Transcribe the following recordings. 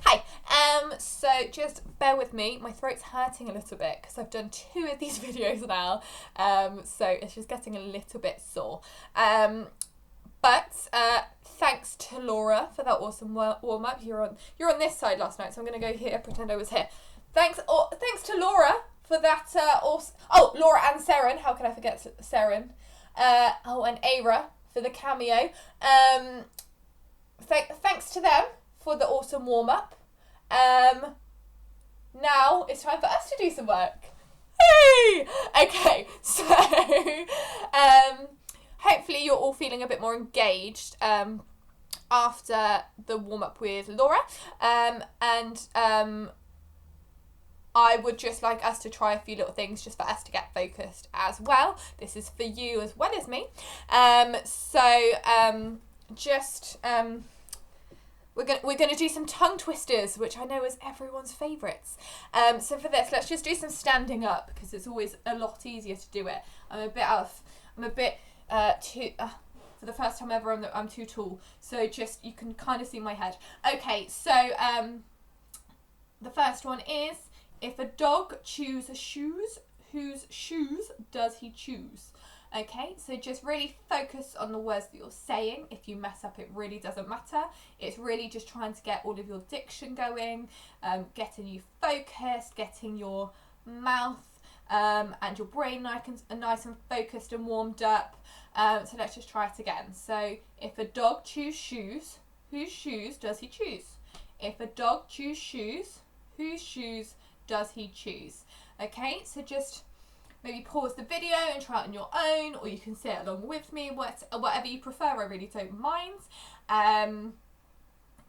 Hi. So just bear with me. My throat's hurting a little bit because I've done 2 of these videos now. So it's just getting a little bit sore. But thanks to Laura for that awesome warm up. You're on this side last night, so I'm gonna go here, pretend I was here. Thanks to Laura for that awesome. Oh, Laura and Seren. How can I forget Seren? And Aira for the cameo. Thanks to them for the awesome warm up. Now it's time for us to do some work. Hey! Okay, so hopefully you're all feeling a bit more engaged after the warm up with Laura. I would just like us to try a few little things just for us to get focused as well. This is for you as well as me. We're gonna do some tongue twisters, which I know is everyone's favourites. So for this, let's just do some standing up because it's always a lot easier to do it. For the first time ever, I'm too tall. So just, you can kind of see my head. Okay, so the first one is, if a dog chews shoes, whose shoes does he choose? Okay, so just really focus on the words that you're saying. If you mess up, it really doesn't matter. It's really just trying to get all of your diction going, getting you focused, getting your mouth and your brain nice and focused and warmed up. So let's just try it again. So if a dog chews shoes, whose shoes does he choose? If a dog chews shoes, whose shoes does he choose? Okay, so just maybe pause the video and try it on your own, or you can say it along with me, whatever you prefer. I really don't mind.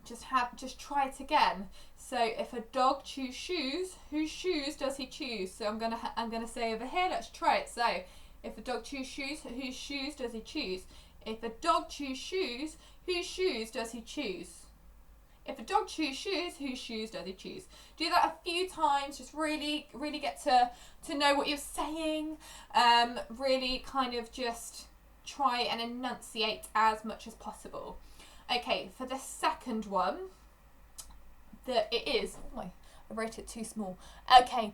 Just try it again. So if a dog chews shoes, whose shoes does he choose? So I'm gonna say over here. Let's try it. So if a dog chews shoes, whose shoes does he choose? If a dog chews shoes, whose shoes does he choose? If a dog chews shoes, whose shoes does he choose? Do that a few times. Just really, really get to know what you're saying. Really kind of just try and enunciate as much as possible. Okay, for the second one, I wrote it too small. Okay,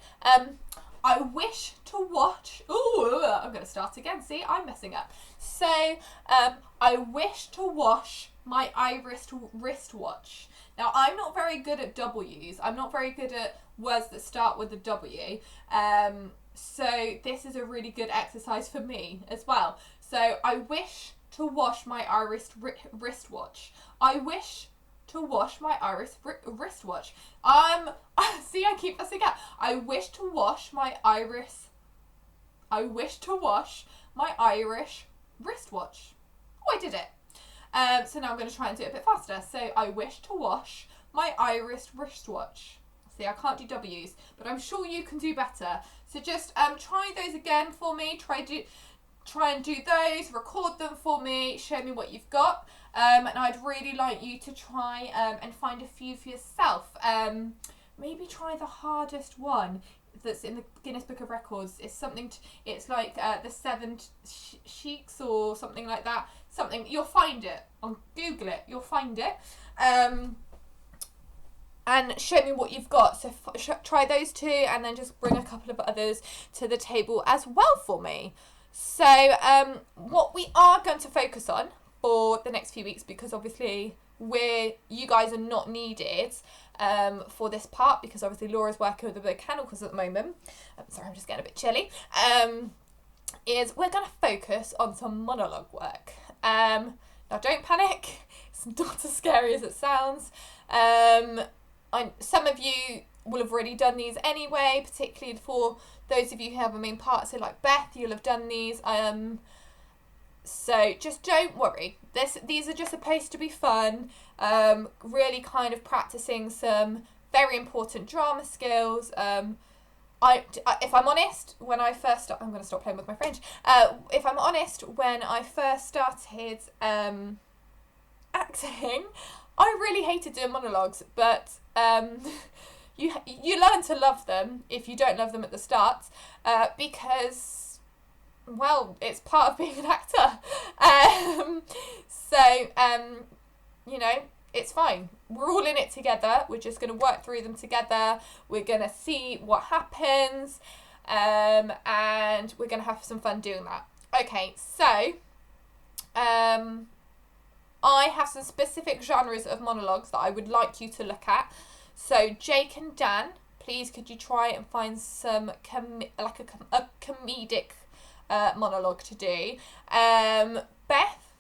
I wish to watch. I'm going to start again. See, I'm messing up. So, I wish to wash my iris wristwatch. Now, I'm not very good at W's. I'm not very good at words that start with a W. So this is a really good exercise for me as well. So I wish to wash my iris wristwatch. I wish to wash my iris wristwatch. See, I keep messing up. I wish to wash my Irish wristwatch. Oh, I did it. So now I'm going to try and do it a bit faster. So I wish to wash my Irish wristwatch. See, I can't do W's, but I'm sure you can do better. So just try those again for me. Try and do those. Record them for me. Show me what you've got. And I'd really like you to try and find a few for yourself. Maybe try the hardest one that's in the Guinness Book of Records. It's like the 7 sheiks or something like that. You'll find it on Google it. You'll find it. And show me what you've got. So try those 2, and then just bring a couple of others to the table as well for me. So what we are going to focus on for the next few weeks, because obviously you guys are not needed for this part, because obviously Laura's working with the mechanicals at the moment. Sorry, I'm just getting a bit chilly. Is we're going to focus on some monologue work. Now don't panic. It's not as scary as it sounds. Some of you will have already done these anyway, particularly for those of you who have a main part. So like Beth, you'll have done these. So just don't worry. These are just supposed to be fun. Really kind of practicing some very important drama skills. If I'm honest, when I first I'm going to stop playing with my French. If I'm honest, when I first started acting, I really hated doing monologues, but you learn to love them if you don't love them at the start, because, well, it's part of being an actor. You know, It's fine. We're all in it together. We're just going to work through them together. We're going to see what happens. And we're going to have some fun doing that. Okay, so I have some specific genres of monologues that I would like you to look at. So Jake and Dan, please could you try and find some a comedic monologue to do. Beth,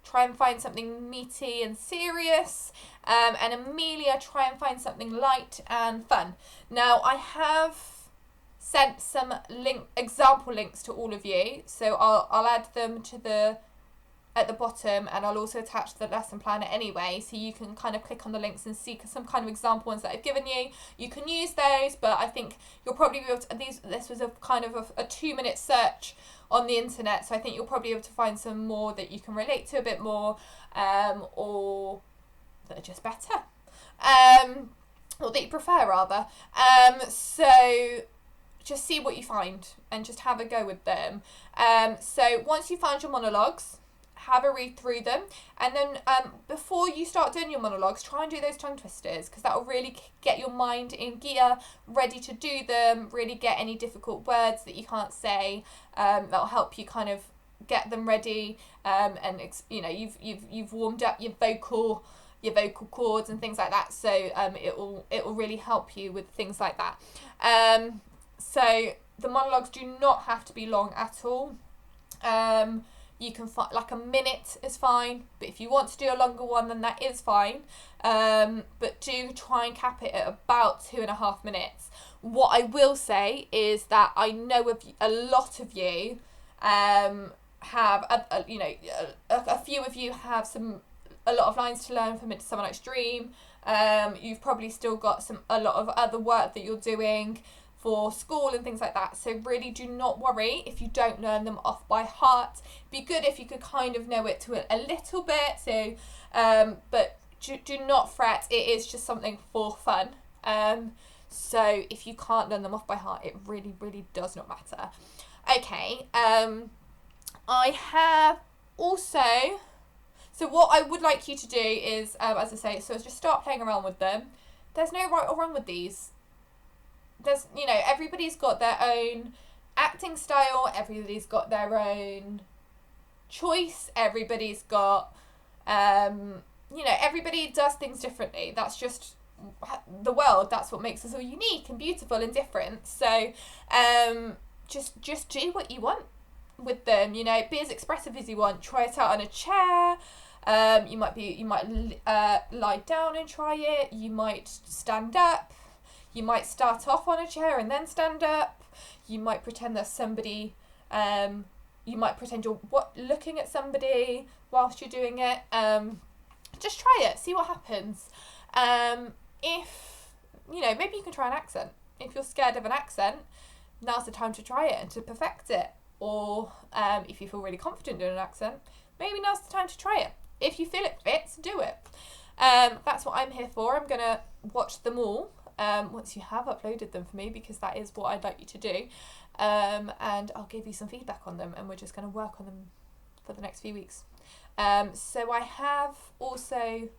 try and find something meaty and serious. And Amelia, try and find something light and fun. Now, I have sent some example links to all of you, so I'll add them to at the bottom, and I'll also attach the lesson planner anyway, so you can kind of click on the links and see some kind of example ones that I've given you. You can use those, but I think you'll probably be able to, this was a kind of a 2-minute search on the internet, so I think you'll probably be able to find some more that you can relate to a bit more, or that are just better, or that you prefer rather. So just see what you find and just have a go with them. So once you find your monologues, have a read through them, and then before you start doing your monologues, try and do those tongue twisters, because that will really get your mind in gear, ready to do them, really get any difficult words that you can't say. That'll help you kind of get them ready, and you know, you've warmed up your vocal cords and things like that, so it will really help you with things like that. So the monologues do not have to be long at all. You can find like a minute is fine, but if you want to do a longer one, then that is fine. But do try and cap it at about 2.5 minutes. What I will say is that I know of a lot of you have a few of you have a lot of lines to learn from Midsummer Night's Dream. You've probably still got a lot of other work that you're doing for school and things like that, so really do not worry if you don't learn them off by heart. Be good if you could kind of know it to a little bit, so but do not fret, it is just something for fun. So if you can't learn them off by heart, it really does not matter. Okay, I have also, so what I would like you to do is, as I say, so just start playing around with them. There's no right or wrong with these. There's, you know, everybody's got their own acting style, everybody's got their own choice, everybody's got, you know, everybody does things differently. That's just the world. That's what makes us all unique and beautiful and different. So just do what you want with them, you know, be as expressive as you want. Try it out on a chair. You might lie down and try it. You might stand up. You might start off on a chair and then stand up. You might pretend there's somebody, you might pretend you're looking at somebody whilst you're doing it. Just try it, see what happens. If, you know, maybe you can try an accent. If you're scared of an accent, now's the time to try it and to perfect it. Or if you feel really confident doing an accent, maybe now's the time to try it. If you feel it fits, do it. That's what I'm here for. I'm going to watch them all. Once you have uploaded them for me, because that is what I'd like you to do, and I'll give you some feedback on them, and we're just going to work on them for the next few weeks. So I have also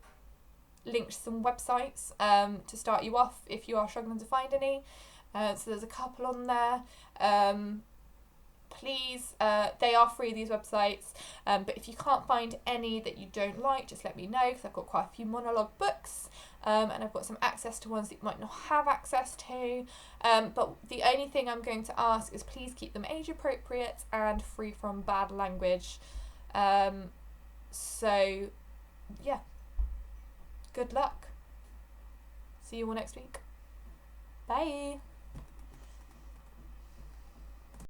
linked some websites to start you off if you are struggling to find any. So there's a couple on there. Please, they are free, these websites, but if you can't find any that you don't like, just let me know, because I've got quite a few monologue books, and I've got some access to ones that you might not have access to, but the only thing I'm going to ask is please keep them age appropriate and free from bad language. So yeah, good luck. See you all next week. Bye.